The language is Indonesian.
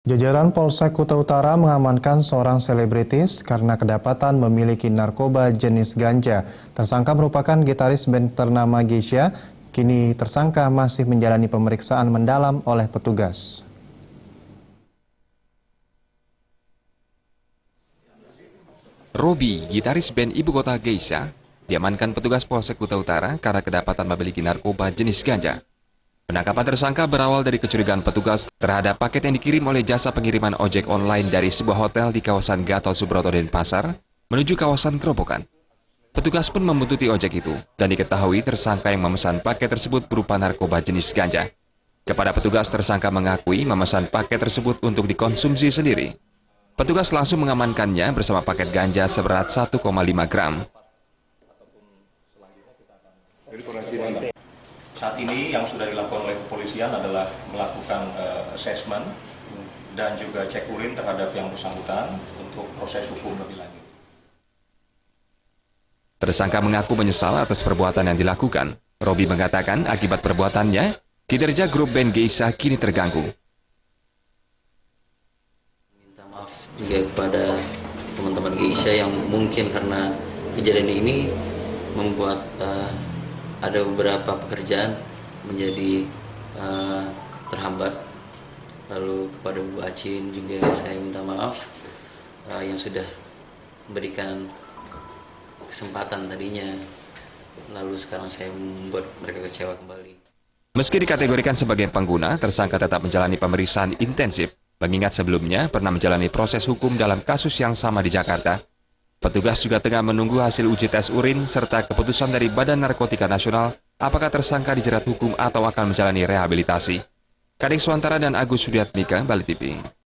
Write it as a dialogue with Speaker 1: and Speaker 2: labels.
Speaker 1: Jajaran Polsek Kuta Utara mengamankan seorang selebritis karena kedapatan memiliki narkoba jenis ganja. Tersangka merupakan gitaris band ternama Geisha. Kini tersangka masih menjalani pemeriksaan mendalam oleh petugas.
Speaker 2: Robi, gitaris band ibu kota Geisha, diamankan petugas Polsek Kuta Utara karena kedapatan memiliki narkoba jenis ganja. Penangkapan tersangka berawal dari kecurigaan petugas terhadap paket yang dikirim oleh jasa pengiriman ojek online dari sebuah hotel di kawasan Gatot Subroto Denpasar menuju kawasan Gerobokan. Petugas pun membuntuti ojek itu dan diketahui tersangka yang memesan paket tersebut berupa narkoba jenis ganja. Kepada petugas, tersangka mengakui memesan paket tersebut untuk dikonsumsi sendiri. Petugas langsung mengamankannya bersama paket ganja seberat 1,5 gram.
Speaker 3: Saat ini yang sudah dilakukan oleh kepolisian adalah melakukan asesmen dan juga cek urin terhadap yang bersangkutan untuk proses hukum lebih lanjut.
Speaker 2: Tersangka mengaku menyesal atas perbuatan yang dilakukan. Robi mengatakan akibat perbuatannya, kinerja grup band Geisha kini terganggu.
Speaker 4: Minta maaf juga kepada teman-teman Geisha yang mungkin karena kejadian ini membuat ada beberapa pekerjaan menjadi terhambat. Lalu kepada Bu Acin juga saya minta maaf yang sudah memberikan kesempatan tadinya, lalu sekarang saya membuat mereka kecewa kembali.
Speaker 2: Meski dikategorikan sebagai pengguna, tersangka tetap menjalani pemeriksaan intensif, mengingat sebelumnya pernah menjalani proses hukum dalam kasus yang sama di Jakarta. Petugas juga tengah menunggu hasil uji tes urin serta keputusan dari Badan Narkotika Nasional apakah tersangka dijerat hukum atau akan menjalani rehabilitasi. Kadek Suantara dan Agus Sudiatmika, Bali TV.